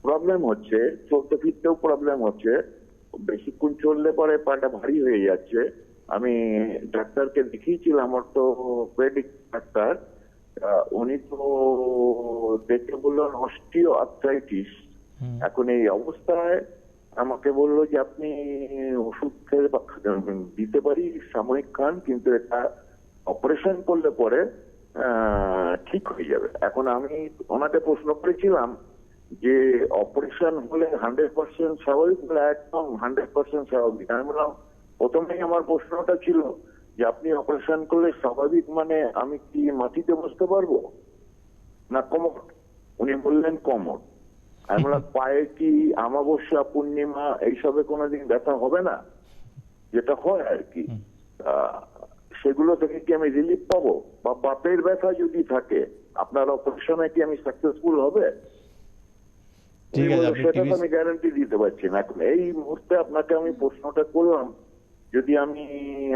প্রবলেম হচ্ছে, চলতে ফিরতেও প্রবলেম হচ্ছে, বেশিক্ষণ চললে পরে পাটা ভারী হয়ে যাচ্ছে। আমি ডাক্তারকে দেখিয়েছিলাম, অর্থোপেডিক ডাক্তার, উনি তো দেখে বললেন অস্টিও আর্থ্রাইটিস। এখন এই অবস্থায় আমাকে বললো যে আপনি ওষুধ খেয়ে দিতে পারি সাময়িক খান, কিন্তু এটা অপারেশন করলে পরে ঠিক হয়ে যাবে। এখন আমি ওনাকে প্রশ্ন করেছিলাম যে অপারেশন হলে 100% স্বাভাবিক, বলে একদম 100% স্বাভাবিক। আমি বললাম, প্রথমেই আমার প্রশ্নটা ছিল যে আপনি অপারেশন করলে স্বাভাবিক মানে আমি কি মাটিতে বসতে পারবো না কোমর? উনি বললেন কোমর। আমি বললাম পায়ে কি অমাবস্যা পূর্ণিমা এইসবে কোনোদিন ব্যথা হবে না? যেটা হয় আর কি, সেগুলো থেকে কি আমি রিলিফ পাবো? বা বাতের ব্যথা যদি থাকে আপনার অপারেশনে কি আমি সাকসেসফুল হবে? সেটা তো আমি গ্যারান্টি দিতে পারছি না। এখন এই মুহূর্তে আপনাকে আমি প্রশ্নটা করলাম, যদি আমি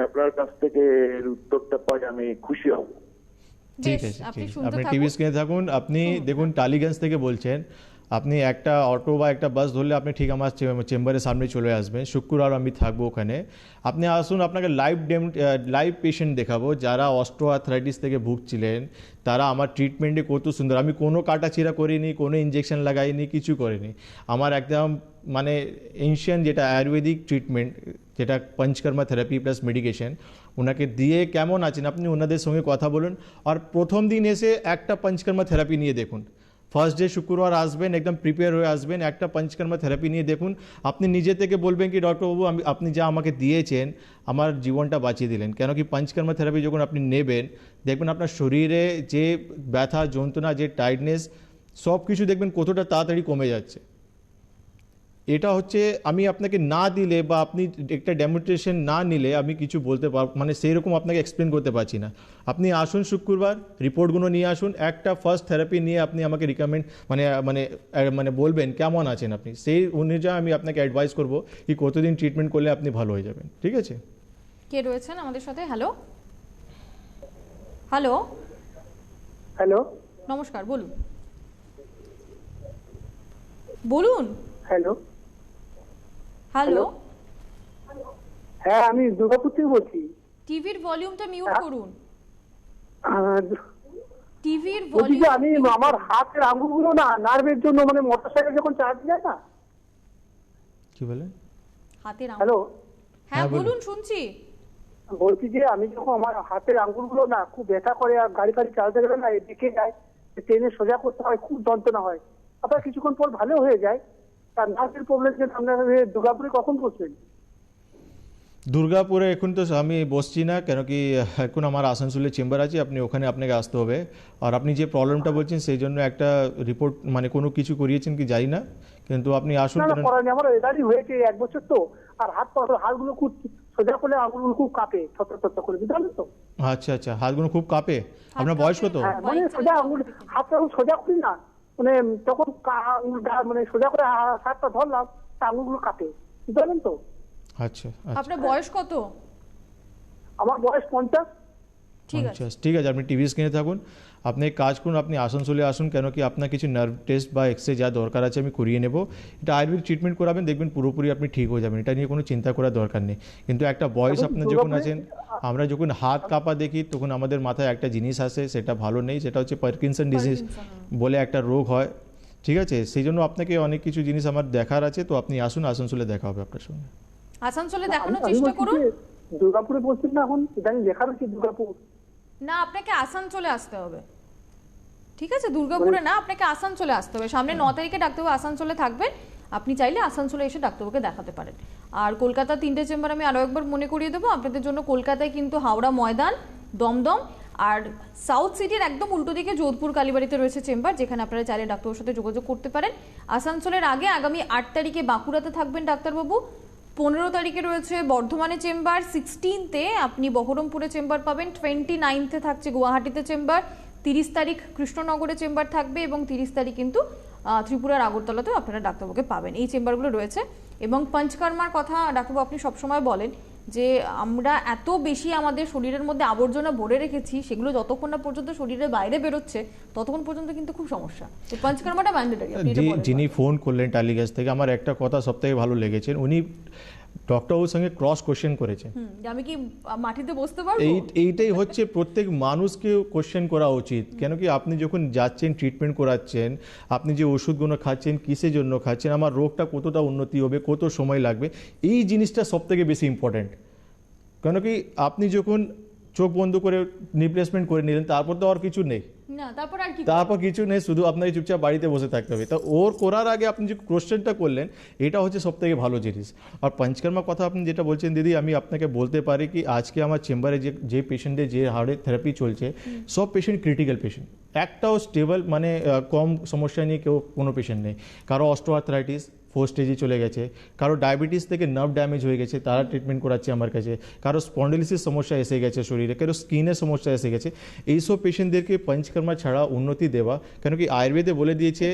আপনার কাছ থেকে উত্তরটা পাই আমি খুশি হব। ঠিক আছে, আপনি টিভি স্ক্রিনে থাকুন। আপনি দেখুন টালিগঞ্জ থেকে বলছেন, আপনি একটা অটো বা একটা বাস ধরলে আপনি ঠিক আমার চেম্বারের সামনে চলে আসবেন, শুক্রবার আমি থাকবো ওখানে। আপনি আসুন, আপনাকে লাইভ পেশেন্ট দেখাবো যারা অস্টিওআর্থ্রাইটিস থেকে ভুগছিলেন, তারা আমার ট্রিটমেন্টে কত সুন্দর। আমি কোনো কাটাছিড়া করিনি, কোনো ইঞ্জেকশন লাগাইনি, কিছু করিনি। আমার একদম মানে এনশিয়ান যেটা আয়ুর্বেদিক ট্রিটমেন্ট, যেটা পঞ্চকর্মা থেরাপি প্লাস মেডিকেশন, ওনাকে দিয়ে কেমন আছেন আপনি ওনাদের সঙ্গে কথা বলুন। আর প্রথম দিন এসে একটা পঞ্চকর্মা থেরাপি নিয়ে দেখুন। ফার্স্ট ডে শুক্রবার আসবেন, একদম প্রিপেয়ার হয়ে আসবেন, একটা পঞ্চকর্মা থেরাপি নিয়ে দেখুন। আপনি নিজে থেকে বলবেন কি ডক্টরবাবু আপনি যা আমাকে দিয়েছেন আমার জীবনটা বাঁচিয়ে দিলেন। কেন কি পঞ্চকর্মা থেরাপি যখন আপনি নেবেন, দেখবেন আপনার শরীরে যে ব্যথা যন্ত্রণা, যে টাইটনেস, সব কিছু দেখবেন কতটা তাড়াতাড়ি কমে যাচ্ছে। এটা হচ্ছে আমি আপনাকে না দিলে বা আপনি একটা ডেমনস্ট্রেশন না নিলে আমি কিছু বলতে মানে সেই রকম আপনাকে এক্সপ্লেন করতে পারছি না। আপনি আসুন শুক্রবার, রিপোর্টগুলো নিয়ে আসুন, একটা ফার্স্ট থেরাপি নিয়ে আপনি আমাকে রিকমেন্ড মানে মানে মানে বলবেন কেমন আছেন আপনি, সেই অনুযায়ী আমি আপনাকে অ্যাডভাইস করব কি কতদিন ট্রিটমেন্ট করলে আপনি ভালো হয়ে যাবেন। ঠিক আছে? কে রয়েছেন আমাদের সাথে? হ্যালো হ্যালো হ্যালো, নমস্কার, বলুন বলুন। হ্যালো হ্যালো, হ্যাঁ আমি দুর্গাপুর থেকে বলছি। টিভির ভলিউমটা মিউট করুন। টিভির বলছি ভলিউম যে আমি আমার হাতের আঙ্গুলগুলো না নার্ভের জন্য মানে মোটরসাইকেল যখন চার্জ যায় না। কি বলেন? হাতের হ্যালো, হ্যাঁ বলুন, শুনছি। বলছি যে আমি যখন আমার হাতের আঙ্গুলগুলো না খুব ব্যথা করে আর গাড়ি চালাতে গেলে না দেখে যায়, ট্রেনে সোজা করতে হয়, খুব যন্ত্রণা হয়। আবার কিছুক্ষণ পর ভালো হয়ে যায়। তার নার্ভের প্রবলেম যে আপনার দুর্গাপুরে কখন বসবেন? দুর্গাপুরে এখন তো আমি বসছি না, কেন কি এখন আমার আসানসোলে চেম্বার আছে, আপনি ওখানে আপনাকে আসতে হবে। আর আপনি যে প্রবলেমটা বলছেন সেই জন্য একটা রিপোর্ট মানে কোনো কিছু করিয়েছেন কি জানি না, কিন্তু আপনি আসুন। আমার এদারি হয়েছে 1 বছর তো, আর হাতগুলো খুব সোজা করলে আঙুলগুলো খুব কাঁপে, থরথর করে, বুঝতে পারলেন তো? আচ্ছা আচ্ছা, হাতগুলো খুব কাঁপে। আপনার বয়স কত? মানে সোজা আঙুল, হাতটা সোজা করি না মানে তখন মানে সোজা করে হাতটা ধরলাম, আঙুলগুলো কাঁপে, বুঝতে পারলেন তো? আচ্ছা, আপনার বয়স কত? আমার বয়স 50। ঠিক আছে, ঠিক আছে, আপনি টিভি স্ক্রিনে থাকুন। আপনি কাজ করুন, আপনি আসানসোলে আসুন, কেন কি আপনার কিছু নার্ভ টেস্ট বা এক্সরে যা দরকার আছে আমি করিয়ে নেব। এটা আয়ুর্বেদিক ট্রিটমেন্ট করাবেন, দেখবেন পুরোপুরি আপনি ঠিক হয়ে যাবেন, এটা নিয়ে কোনো চিন্তা করার দরকার নেই। কিন্তু একটা বয়স আপনার যখন আছেন, আমরা যখন হাত কাঁপা দেখি তখন আমাদের মাথায় একটা জিনিস আসে, সেটা ভালো নেই, সেটা হচ্ছে পার্কিনসন ডিজিজ বলে একটা রোগ হয়। ঠিক আছে, সেই জন্য আপনাকে অনেক কিছু জিনিস আমার দেখার আছে, তো আপনি আসুন, আসানসোলে দেখা হবে আপনার সঙ্গে। আসানসোলে দেখানোর চেষ্টা করুন। দুর্গাপুরে বলছেন না এখন, জানি লেখা রয়েছে দুর্গাপুর। না, আপনাকে আসানসোলে আসতে হবে। ঠিক আছে, দুর্গাপুরে না, আপনাকে আসানসোলে আসতে হবে। সামনে 9 তারিখে ডাক্তারবাবু আসানসোলে থাকবেন, আপনি চাইলে আসানসোলে এসে ডাক্তারবাবুকে দেখাতে পারেন। আর কলকাতা 3টে চেম্বার আমি আরও একবার মনে করিয়ে দেবো আপনাদের জন্য। কলকাতায় কিন্তু হাওড়া ময়দান, দমদম, আর সাউথ সিটির একদম উল্টো দিকে যোধপুর কালীবাড়িতে রয়েছে চেম্বার, যেখানে আপনারা চাইলে ডাক্তারবাবুর সাথে যোগাযোগ করতে পারেন। আসানসোলের আগে আগামী 8 তারিখে বাঁকুড়াতে থাকবেন ডাক্তারবাবু। 15 তারিখে রয়েছে বর্ধমানে চেম্বার, 16তে আপনি বহরমপুরে চেম্বার পাবেন, 29তে থাকছে গুয়াহাটিতে চেম্বার, 30 তারিখ কৃষ্ণনগরে চেম্বার থাকবে, এবং 30 তারিখ কিন্তু ত্রিপুরার আগরতলাতেও আপনারা ডাক্তারবাবুকে পাবেন। এই চেম্বারগুলো রয়েছে। এবং পঞ্চকর্মার কথা ডাক্তারবাবু আপনি সবসময় বলেন যে আমরা এত বেশি আমাদের শরীরের মধ্যে আবর্জনা ভরে রেখেছি, সেগুলো যতক্ষণ না পর্যন্ত শরীরের বাইরে বেরোচ্ছে ততক্ষণ পর্যন্ত কিন্তু খুব সমস্যা। তো পঞ্চকর্মাটা ম্যান্ডেটরি। যিনি ফোন করলেন টালিগাছ থেকে, আমার একটা কথা সবথেকে ভালো লেগেছে, উনি ডক্টরবাবুর সঙ্গে ক্রস কোশ্চেন করেছেন। আমি কি মাটিতে বসতে পারবো? এইটাই হচ্ছে প্রত্যেক মানুষকে কোশ্চেন করা উচিত। কেন কি আপনি যখন যাচ্ছেন ট্রিটমেন্ট করাচ্ছেন, আপনি যে ওষুধগুলো খাচ্ছেন কিসের জন্য খাচ্ছেন, আমার রোগটা কতটা উন্নতি হবে, কত সময় লাগবে, এই জিনিসটা সবথেকে বেশি ইম্পর্ট্যান্ট। কেন কি আপনি যখন চোখ বন্ধ করে রিপ্লেসমেন্ট করে নিলেন, তারপর তো আর কিছু নেই, তারপর কিছু নেই, শুধু আপনাকে চুপচাপ বাড়িতে বসে থাকতে হবে। তা ওর করার আগে আপনি যে কোশ্চেনটা করলেন, এটা হচ্ছে সবথেকে ভালো জিনিস। আর পঞ্চকর্মা কথা আপনি যেটা বলছেন দিদি, আমি আপনাকে বলতে পারি কি আজকে আমার চেম্বারে যে পেশেন্টের যে হার্টের থেরাপি চলছে, সব পেশেন্ট ক্রিটিক্যাল পেশেন্ট, একটাও স্টেবল মানে কম সমস্যা নিয়ে কোনো পেশেন্ট নেই। কারো অস্টিওআর্থ্রাইটিস 4 স্টেজে চলে গেছে, কারো ডায়াবেটিস থেকে নার্ভ ড্যামেজ হয়ে গেছে, তারা ট্রিটমেন্ট করাচ্ছে আমার কাছে, কারো স্পন্ডিলিসিস সমস্যা এসে গেছে শরীরে, কারো স্কিনের সমস্যা এসে গেছে। এইসব পেশেন্টদেরকে পঞ্চকর্মা পঞ্চকর্মা ছাড়া উন্নতি দেওয়া, কেন কি আয়ুর্বেদে বলে দিয়েছে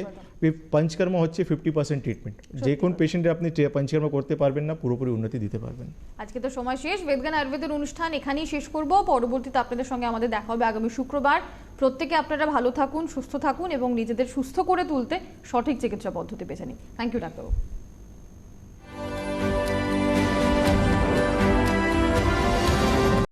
পঞ্চকর্মা হচ্ছে 50% ট্রিটমেন্ট। যে কোন পেশেন্টে আপনি পঞ্চকর্মা করতে পারবেন না, পুরোপুরি উন্নতি দিতে পারবেন। আজকে তো সময় শেষ, বেদজ্ঞান আয়ুর্বেদের অনুষ্ঠান এখানেই শেষ করব। পরবর্তীতে আপনাদের সঙ্গে আমাদের দেখা হবে আগামী শুক্রবার। প্রত্যেকে আপনারা ভালো থাকুন, সুস্থ থাকুন এবং নিজেদের সুস্থ করে তুলতে সঠিক চিকিৎসা পদ্ধতি বেছে নিন। থ্যাংক ইউ ডাক্তারবাবু।